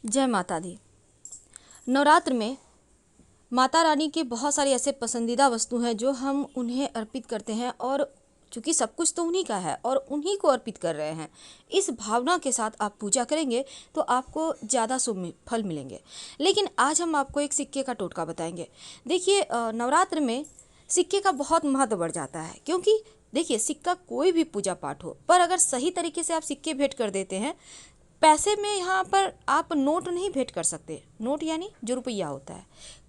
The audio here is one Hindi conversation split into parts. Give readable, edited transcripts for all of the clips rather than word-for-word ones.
जय माता दी। नवरात्र में माता रानी के बहुत सारे ऐसे पसंदीदा वस्तु हैं जो हम उन्हें अर्पित करते हैं, और चूँकि सब कुछ तो उन्हीं का है और उन्हीं को अर्पित कर रहे हैं, इस भावना के साथ आप पूजा करेंगे तो आपको ज़्यादा शुभ फल मिलेंगे। लेकिन आज हम आपको एक सिक्के का टोटका बताएंगे। देखिए, नवरात्र में सिक्के का बहुत महत्व बढ़ जाता है, क्योंकि देखिए, सिक्का कोई भी पूजा पाठ हो, पर अगर सही तरीके से आप सिक्के भेंट कर देते हैं, पैसे में यहाँ पर आप नोट नहीं भेंट कर सकते। नोट यानी जो रुपया होता है,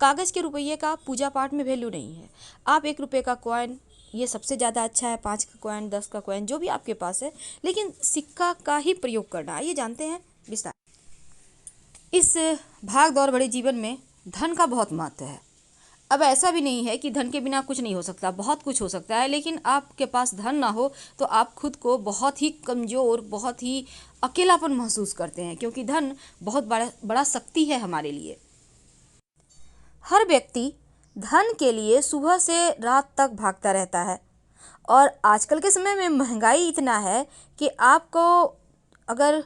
कागज़ के रुपये का पूजा पाठ में वैल्यू नहीं है। आप 1 रुपये का कॉइन, ये सबसे ज़्यादा अच्छा है, 5 का कॉइन, 10 का कॉइन, जो भी आपके पास है, लेकिन सिक्का का ही प्रयोग करना, आइए जानते हैं विस्तार। इस भाग दौड़ भरे जीवन में धन का बहुत महत्व है। अब ऐसा भी नहीं है कि धन के बिना कुछ नहीं हो सकता, बहुत कुछ हो सकता है, लेकिन आपके पास धन ना हो तो आप खुद को बहुत ही कमज़ोर, बहुत ही अकेलापन महसूस करते हैं, क्योंकि धन बहुत बड़ा शक्ति है हमारे लिए। हर व्यक्ति धन के लिए सुबह से रात तक भागता रहता है, और आजकल के समय में महंगाई इतना है कि आपको अगर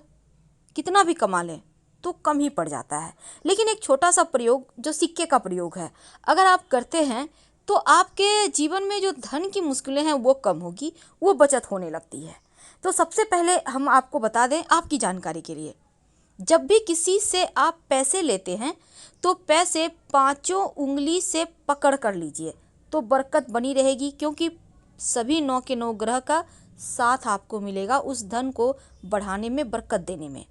कितना भी कमा लें तो कम ही पड़ जाता है। लेकिन एक छोटा सा प्रयोग जो सिक्के का प्रयोग है, अगर आप करते हैं तो आपके जीवन में जो धन की मुश्किलें हैं वो कम होगी, वो बचत होने लगती है। तो सबसे पहले हम आपको बता दें आपकी जानकारी के लिए, जब भी किसी से आप पैसे लेते हैं तो पैसे 5 उंगली से पकड़ कर लीजिए, तो बरकत बनी रहेगी, क्योंकि सभी 9 के 9 ग्रह का साथ आपको मिलेगा उस धन को बढ़ाने में, बरकत देने में।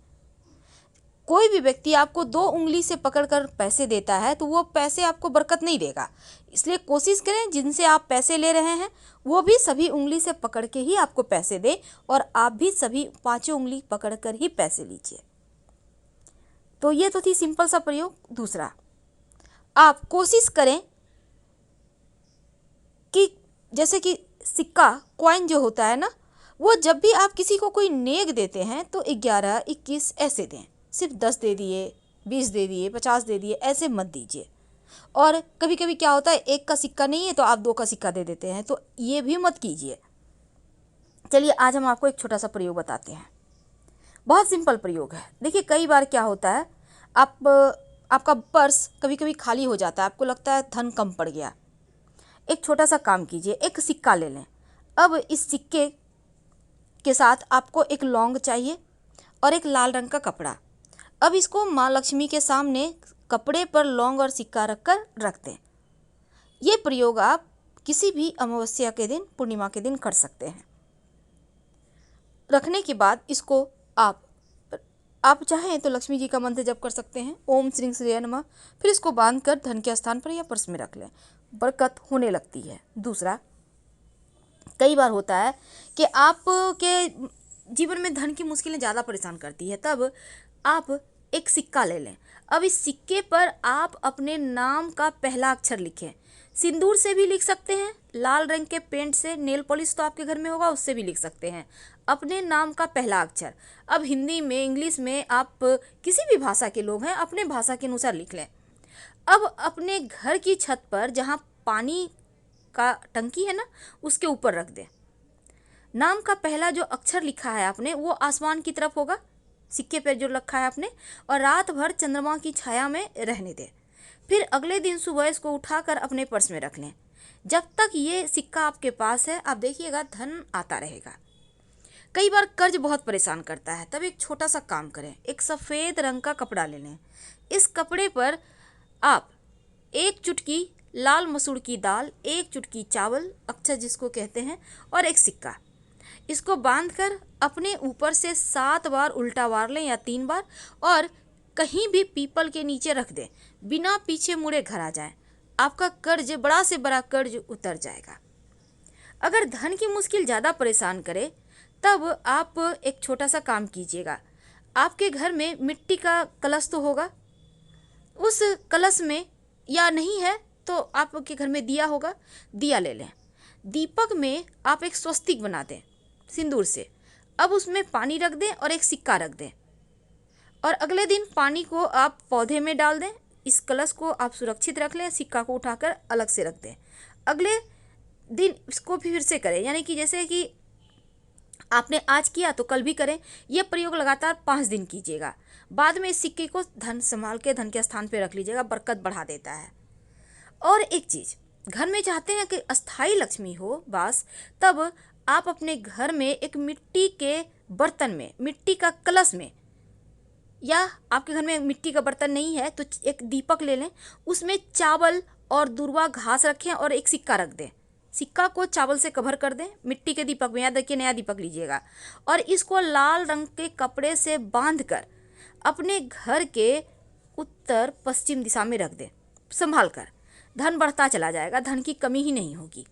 कोई भी व्यक्ति आपको 2 उंगली से पकड़कर पैसे देता है तो वो पैसे आपको बरकत नहीं देगा। इसलिए कोशिश करें जिनसे आप पैसे ले रहे हैं वो भी सभी उंगली से पकड़ के ही आपको पैसे दें, और आप भी सभी 5 उंगली पकड़कर ही पैसे लीजिए। तो ये तो थी सिंपल सा प्रयोग। दूसरा, आप कोशिश करें कि जैसे कि सिक्का, कॉइन जो होता है ना, वो जब भी आप किसी को कोई नेक देते हैं तो 11, 21 ऐसे दें। सिर्फ 10 दे दिए, 20 दे दिए, 50 दे दिए, ऐसे मत दीजिए। और कभी कभी क्या होता है, 1 का सिक्का नहीं है तो आप 2 का सिक्का दे देते हैं, तो ये भी मत कीजिए। चलिए आज हम आपको एक छोटा सा प्रयोग बताते हैं। बहुत सिंपल प्रयोग है। देखिए, कई बार क्या होता है, आपका पर्स कभी कभी खाली हो जाता है, आपको लगता है धन कम पड़ गया। एक छोटा सा काम कीजिए, एक सिक्का ले लें। अब इस सिक्के के साथ आपको एक लौंग चाहिए और एक लाल रंग का कपड़ा। अब इसको माँ लक्ष्मी के सामने कपड़े पर लौंग और सिक्का रखकर रख दें। ये प्रयोग आप किसी भी अमावस्या के दिन, पूर्णिमा के दिन कर सकते हैं। रखने के बाद इसको आप चाहें तो लक्ष्मी जी का मंत्र जप कर सकते हैं, ओम श्री श्री नमः। फिर इसको बांधकर धन के स्थान पर या पर्स में रख लें, बरकत होने लगती है। दूसरा, कई बार होता है कि आपके जीवन में धन की मुश्किलें ज़्यादा परेशान करती है, तब आप एक सिक्का ले लें। अब इस सिक्के पर आप अपने नाम का पहला अक्षर लिखें। सिंदूर से भी लिख सकते हैं, लाल रंग के पेंट से, नेल पॉलिश तो आपके घर में होगा उससे भी लिख सकते हैं, अपने नाम का पहला अक्षर। अब हिंदी में, इंग्लिश में, आप किसी भी भाषा के लोग हैं, अपने भाषा के अनुसार लिख लें। अब अपने घर की छत पर जहाँ पानी का टंकी है ना, उसके ऊपर रख दें। नाम का पहला जो अक्षर लिखा है आपने वो आसमान की तरफ होगा, सिक्के पर जो रखा है आपने, और रात भर चंद्रमा की छाया में रहने दें। फिर अगले दिन सुबह इसको उठाकर अपने पर्स में रख लें। जब तक ये सिक्का आपके पास है, आप देखिएगा धन आता रहेगा। कई बार कर्ज बहुत परेशान करता है, तब एक छोटा सा काम करें, एक सफ़ेद रंग का कपड़ा ले लें। इस कपड़े पर आप 1 चुटकी लाल मसूर की दाल, 1 चुटकी चावल, अक्षर जिसको कहते हैं, और एक सिक्का, इसको बांधकर अपने ऊपर से 7 बार उल्टा वार लें या 3 बार, और कहीं भी पीपल के नीचे रख दें। बिना पीछे मुड़े घर आ जाएं, आपका कर्ज, बड़ा से बड़ा कर्ज उतर जाएगा। अगर धन की मुश्किल ज़्यादा परेशान करे तब आप एक छोटा सा काम कीजिएगा। आपके घर में मिट्टी का कलश तो होगा, उस कलश में, या नहीं है तो आपके घर में दिया होगा, दिया ले लें। दीपक में आप एक स्वस्तिक बना दें सिंदूर से। अब उसमें पानी रख दें और एक सिक्का रख दें, और अगले दिन पानी को आप पौधे में डाल दें। इस कलश को आप सुरक्षित रख लें, सिक्का को उठाकर अलग से रख दें। अगले दिन इसको फिर से करें, यानी कि जैसे कि आपने आज किया तो कल भी करें। यह प्रयोग लगातार 5 दिन कीजिएगा। बाद में इस सिक्के को धन संभाल के धन के स्थान पे रख लीजिएगा, बरकत बढ़ा देता है। और एक चीज़, घर में चाहते हैं कि अस्थाई लक्ष्मी हो वास, तब आप अपने घर में एक मिट्टी के बर्तन में, मिट्टी का कलश में, या आपके घर में मिट्टी का बर्तन नहीं है तो एक दीपक ले लें, उसमें चावल और दूर्वा घास रखें और एक सिक्का रख दें। सिक्का को चावल से कवर कर दें मिट्टी के दीपक में, याद रखिए नया दीपक लीजिएगा, और इसको लाल रंग के कपड़े से बांधकर अपने घर के उत्तर पश्चिम दिशा में रख दें संभाल कर। धन बढ़ता चला जाएगा, धन की कमी ही नहीं होगी।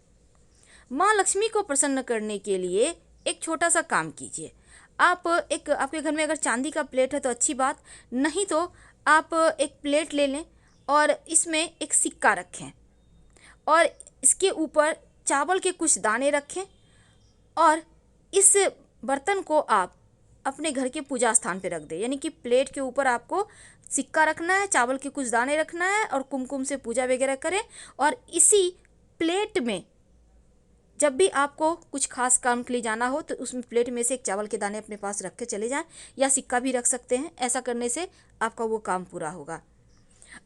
माँ लक्ष्मी को प्रसन्न करने के लिए एक छोटा सा काम कीजिए। आप आपके घर में अगर चांदी का प्लेट है तो अच्छी बात, नहीं तो आप एक प्लेट ले लें और इसमें एक सिक्का रखें और इसके ऊपर चावल के कुछ दाने रखें, और इस बर्तन को आप अपने घर के पूजा स्थान पे रख दें। यानी कि प्लेट के ऊपर आपको सिक्का रखना है, चावल के कुछ दाने रखना है और कुमकुम से पूजा वगैरह करें, और इसी प्लेट में जब भी आपको कुछ खास काम के लिए जाना हो तो उसमें प्लेट में से एक चावल के दाने अपने पास रख के चले जाएं, या सिक्का भी रख सकते हैं। ऐसा करने से आपका वो काम पूरा होगा।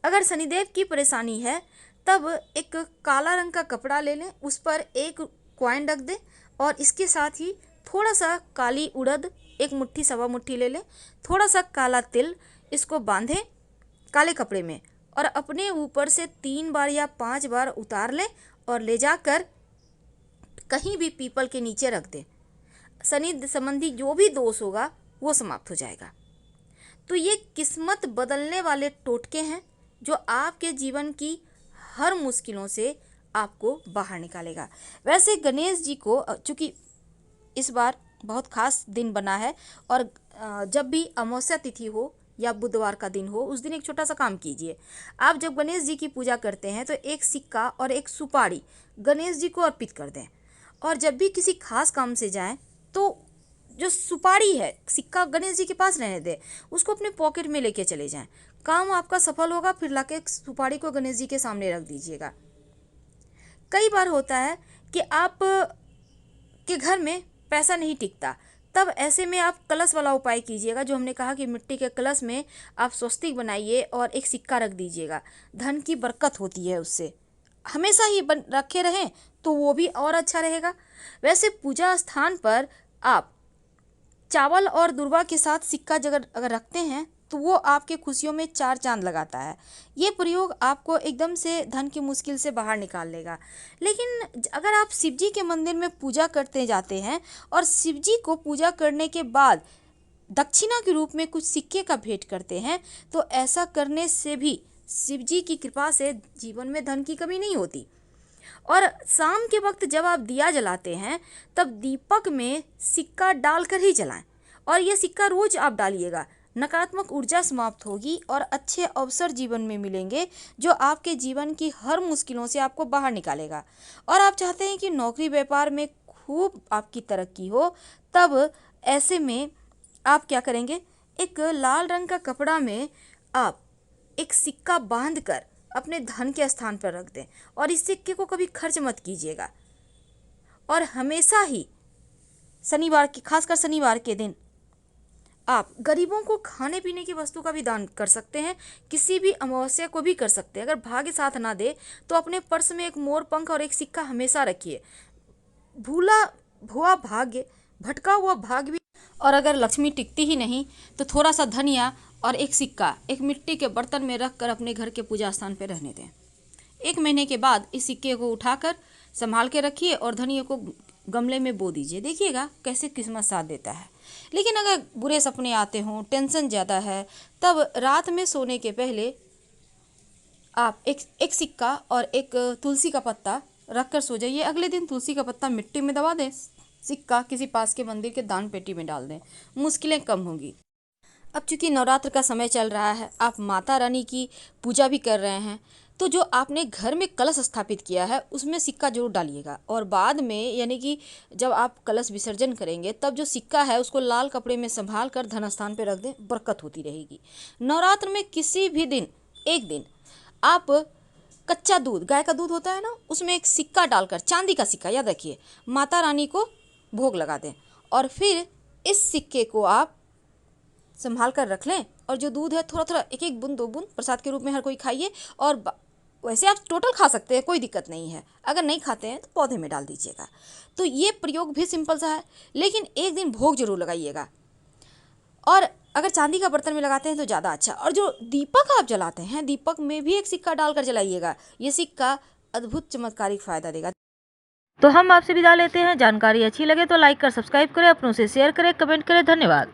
अगर शनिदेव की परेशानी है तब एक काला रंग का कपड़ा ले लें, उस पर एक कॉइन रख दें और इसके साथ ही थोड़ा सा काली उड़द, एक मुट्ठी सवा मुट्ठी ले लें, थोड़ा सा काला तिल, इसको बांधें काले कपड़े में और अपने ऊपर से 3 बार या 5 बार उतार लें और ले जाकर कहीं भी पीपल के नीचे रख दें। शनि संबंधी जो भी दोष होगा वो समाप्त हो जाएगा। तो ये किस्मत बदलने वाले टोटके हैं जो आपके जीवन की हर मुश्किलों से आपको बाहर निकालेगा। वैसे गणेश जी को चूँकि इस बार बहुत खास दिन बना है, और जब भी अमावस्या तिथि हो या बुधवार का दिन हो उस दिन एक छोटा सा काम कीजिए। आप जब गणेश जी की पूजा करते हैं तो एक सिक्का और एक सुपारी गणेश जी को अर्पित कर दें, और जब भी किसी खास काम से जाएं तो जो सुपारी है, सिक्का गणेश जी के पास रहने दें, उसको अपने पॉकेट में लेके चले जाएं। काम आपका सफल होगा। फिर लाके सुपारी को गणेश जी के सामने रख दीजिएगा। कई बार होता है कि आप के घर में पैसा नहीं टिकता, तब ऐसे में आप कलश वाला उपाय कीजिएगा, जो हमने कहा कि मिट्टी के कलश में आप स्वस्तिक बनाइए और एक सिक्का रख दीजिएगा। धन की बरकत होती है उससे, हमेशा ही रखे रहें तो वो भी और अच्छा रहेगा। वैसे पूजा स्थान पर आप चावल और दूर्वा के साथ सिक्का अगर रखते हैं तो वो आपके खुशियों में 4 चांद लगाता है। ये प्रयोग आपको एकदम से धन की मुश्किल से बाहर निकाल लेगा। लेकिन अगर आप शिव जी के मंदिर में पूजा करते जाते हैं और शिव जी को पूजा करने के बाद दक्षिणा के रूप में कुछ सिक्के का भेंट करते हैं, तो ऐसा करने से भी शिव जी की कृपा से जीवन में धन की कमी नहीं होती। और शाम के वक्त जब आप दिया जलाते हैं तब दीपक में सिक्का डालकर ही जलाएं, और यह सिक्का रोज आप डालिएगा। नकारात्मक ऊर्जा समाप्त होगी और अच्छे अवसर जीवन में मिलेंगे, जो आपके जीवन की हर मुश्किलों से आपको बाहर निकालेगा। और आप चाहते हैं कि नौकरी व्यापार में खूब आपकी तरक्की हो, तब ऐसे में आप क्या करेंगे, एक लाल रंग का कपड़ा में आप एक सिक्का बांधकर अपने धन के स्थान पर रख दें, और इस सिक्के को कभी खर्च मत कीजिएगा। और हमेशा ही शनिवार की, खासकर शनिवार के दिन आप गरीबों को खाने पीने की वस्तु का भी दान कर सकते हैं। किसी भी अमावस्या को भी कर सकते हैं। अगर भाग्य साथ ना दे तो अपने पर्स में एक मोर पंख और एक सिक्का हमेशा रखिए। भूला हुआ भाग्य, भटका हुआ भाग्य भी, और अगर लक्ष्मी टिकती ही नहीं तो थोड़ा सा धनिया और एक सिक्का एक मिट्टी के बर्तन में रख कर अपने घर के पूजा स्थान पर रहने दें। 1 महीने के बाद इस सिक्के को उठाकर संभाल के रखिए और धनिया को गमले में बो दीजिए। देखिएगा कैसे किस्मत साथ देता है। लेकिन अगर बुरे सपने आते हों, टेंशन ज़्यादा है, तब रात में सोने के पहले आप एक सिक्का और एक तुलसी का पत्ता रख कर सो जाइए। अगले दिन तुलसी का पत्ता मिट्टी में दबा दें, सिक्का किसी पास के मंदिर के दान पेटी में डाल दें, मुश्किलें कम होंगी। अब चूंकि नवरात्र का समय चल रहा है, आप माता रानी की पूजा भी कर रहे हैं, तो जो आपने घर में कलश स्थापित किया है उसमें सिक्का जरूर डालिएगा। और बाद में यानी कि जब आप कलश विसर्जन करेंगे तब जो सिक्का है उसको लाल कपड़े में संभाल कर धन स्थान पर रख दें, बरकत होती रहेगी। नवरात्र में किसी भी दिन, एक दिन आप कच्चा दूध, गाय का दूध होता है ना, उसमें एक सिक्का डालकर, चांदी का सिक्का याद रखिए, माता रानी को भोग लगा दें और फिर इस सिक्के को आप संभाल कर रख लें, और जो दूध है थोड़ा थोड़ा, एक एक बूंद 2 बूंद प्रसाद के रूप में हर कोई खाइए। और वैसे आप टोटल खा सकते हैं, कोई दिक्कत नहीं है। अगर नहीं खाते हैं तो पौधे में डाल दीजिएगा। तो ये प्रयोग भी सिंपल सा है, लेकिन एक दिन भोग जरूर लगाइएगा। और अगर चांदी का बर्तन में लगाते हैं तो ज़्यादा अच्छा। और जो दीपक आप जलाते हैं, दीपक में भी एक सिक्का डालकर जलाइएगा। ये सिक्का अद्भुत चमत्कारिक फायदा देगा। तो हम आपसे विदा लेते हैं। जानकारी अच्छी लगे तो लाइक कर सब्सक्राइब करें, अपनों से शेयर करें, कमेंट करें। धन्यवाद।